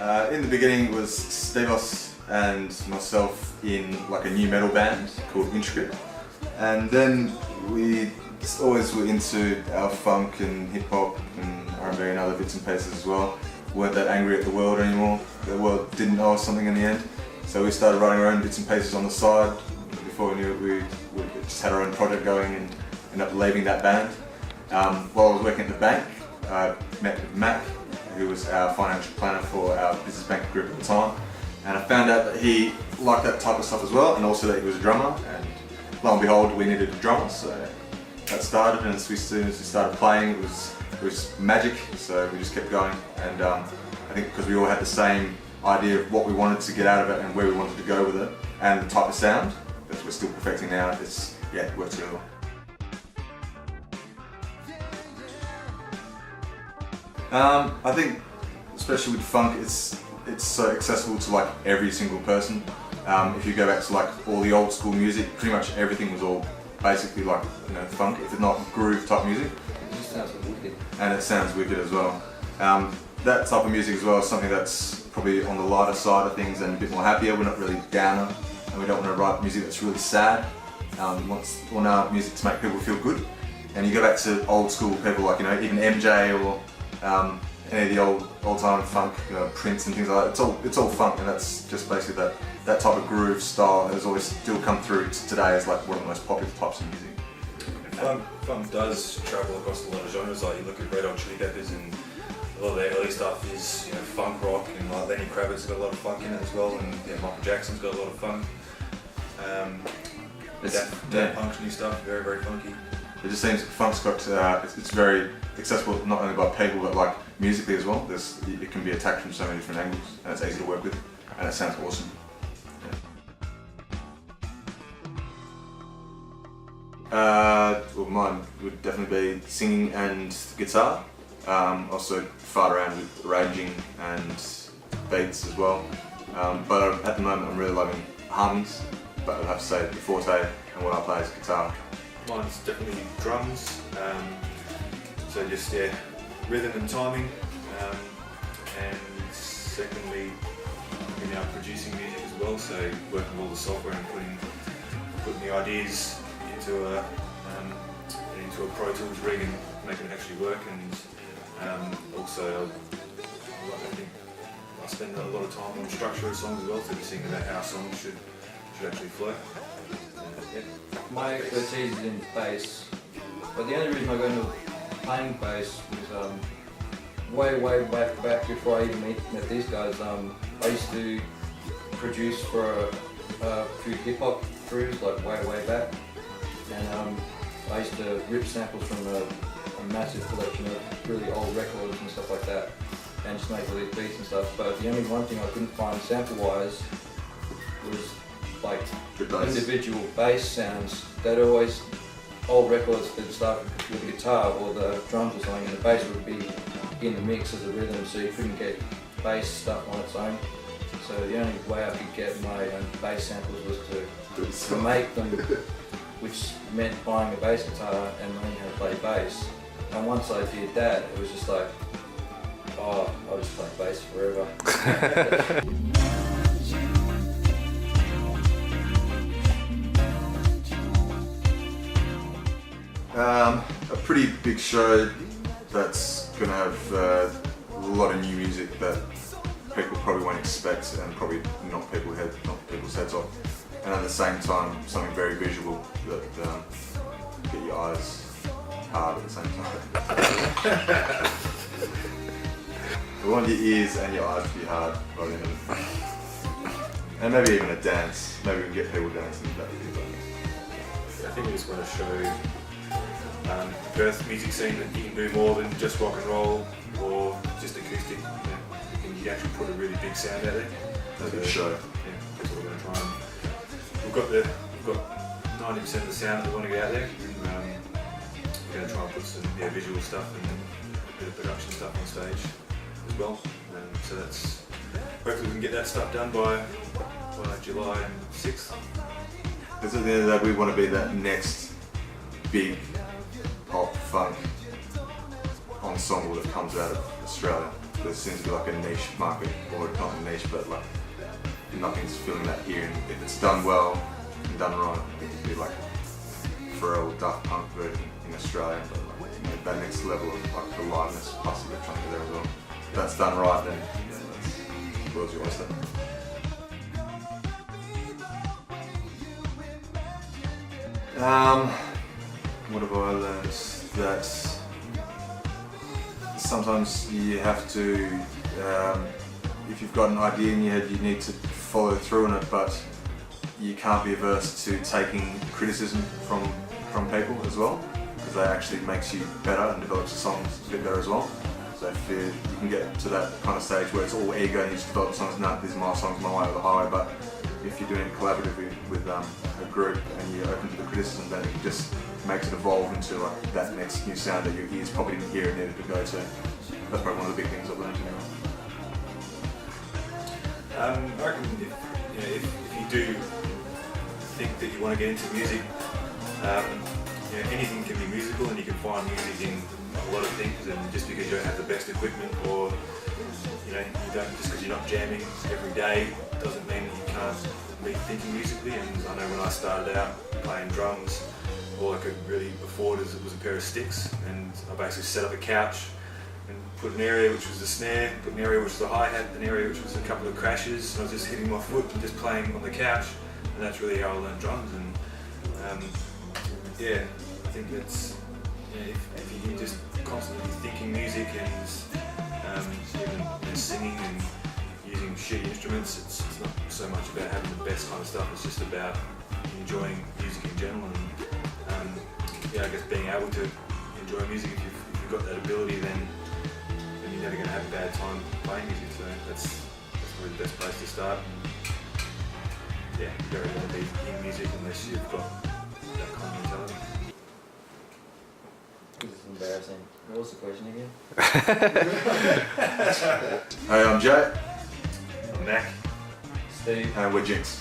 In the beginning it was Stevos and myself in like a new metal band called Intricate, and then we just always were into our funk and hip hop and R&B and other bits and pieces as well. We weren't that angry at the world anymore. The world didn't owe us something in the end, so we started writing our own bits and pieces on the side. Before we knew it, we just had our own project going and ended up leaving that band. While I was working at the bank, I met with Mac, who was our financial planner for our business bank group at the time, and I found out that he liked that type of stuff as well, and also that he was a drummer, and lo and behold we needed a drummer, so that started, and as soon as we started playing it was magic, so we just kept going, and I think because we all had the same idea of what we wanted to get out of it and where we wanted to go with it, and the type of sound that we're still perfecting now, it works really well. I think, especially with funk, it's so accessible to like every single person. If you go back to like all the old school music, pretty much everything was all basically like, you know, funk, if it's not groove type music. It just sounds wicked. And it sounds wicked as well. That type of music as well is something that's probably on the lighter side of things and a bit more happier. We're not really downer, and we don't want to write music that's really sad. We want our music to make people feel good. And you go back to old school people like, you know, even MJ or any of the old time funk, Prince and things like that. It's all funk, and that's just basically that type of groove style has always still come through today as like one of the most popular types of music. Funk does travel across a lot of genres. Like you look at Red Hot Chili Peppers, and a lot of their early stuff is, you know, funk rock, and like Lenny Kravitz's got a lot of funk in it as well, and yeah, Michael Jackson's got a lot of funk. Daft Punk's new stuff, very, very funky. It just seems funk's got it's very accessible not only by people but like musically as well. It can be attacked from so many different angles, and it's easy to work with, and it sounds awesome. Well, mine would definitely be singing and guitar. Also fart around with arranging and beats as well. But at the moment I'm really loving harmonies, but I'd have to say the forte and what I play is guitar. Mine's definitely drums, so just rhythm and timing, and secondly, you know, producing music as well, so working with all the software and putting the ideas into a Pro Tools rig and making it actually work, and also I think I spend a lot of time on structure of songs as well, so just thinking about how songs should actually flow. My expertise is in bass, but the only reason I got into playing bass was way back before I even met these guys. I used to produce for a few hip hop crews like way back, and I used to rip samples from a massive collection of really old records and stuff like that, and just make all these beats and stuff. But the only one thing I couldn't find sample-wise was like individual bass sounds. They'd always, old records that start with the guitar or the drums or something, and the bass would be in the mix as a rhythm, so you couldn't get bass stuff on its own. So the only way I could get my own bass samples was to make them, which meant buying a bass guitar and learning how to play bass. And once I did that, it was just like, oh, I'll just play bass forever. A pretty big show that's going to have a lot of new music that people probably won't expect and probably knock people's heads off. And at the same time, something very visual that get your eyes hard at the same time. We want your ears and your eyes to be hard by the end of it. And maybe even a dance. Maybe we can get people dancing. That would be fun. I think we just want to show Perth music scene that you can do more than just rock and roll or just acoustic. You can actually put a really big sound out there. That's a good show. Yeah, that's what we're going to try and. We've got 90% of the sound that we want to get out there. And, we're going to try and put some visual stuff and a bit of production stuff on stage as well. So that's hopefully we can get that stuff done by July 6th. Because at the end of the day, we want to be that next big pop funk ensemble that comes out of Australia. There seems to be like a niche market, or not a niche, but like nothing's filling that here. And if it's done well and done right, I think it'd be like Pharrell Daft Punk version in Australia, but like, you know, that next level of like the liveness plus electronic there as well. If that's done right, then yeah, that's the world's your oyster. What have I learned? That sometimes you have to, if you've got an idea in your head, you need to follow through on it, but you can't be averse to taking criticism from people as well, because that actually makes you better and develops the songs a bit better as well. So if you can get to that kind of stage where it's all ego and you just develop the songs, no, these are my songs, my way or the highway, but if you're doing it collaboratively with a group and you're open to the criticism, then it just makes it evolve into like that next new sound that your ears probably didn't hear and needed to go to. That's probably one of the big things I've learned anyway. I reckon if you do think that you want to get into music, anything can be musical, and you can find music in a lot of things. And just because you don't have the best equipment, or you don't, just because you're not jamming every day, doesn't mean you can't be thinking musically. And I know when I started out playing drums, all I could really afford was a pair of sticks, and I basically set up a couch and put an area which was the snare, put an area which was the hi-hat, an area which was a couple of crashes, and I was just hitting my foot and just playing on the couch, and that's really how I learned drums. And I think that's, if you're just constantly thinking music and even singing and using shitty instruments, it's not so much about having the best kind of stuff, it's just about enjoying music in general. And I guess being able to enjoy music, if you've got that ability, then you're never going to have a bad time playing music. So that's probably the best place to start. And you don't really want to be in music unless you've got that kind of mentality. This is embarrassing. What was the question again? Hey, I'm Jay. I'm Mac. Steve. And we're Jinx.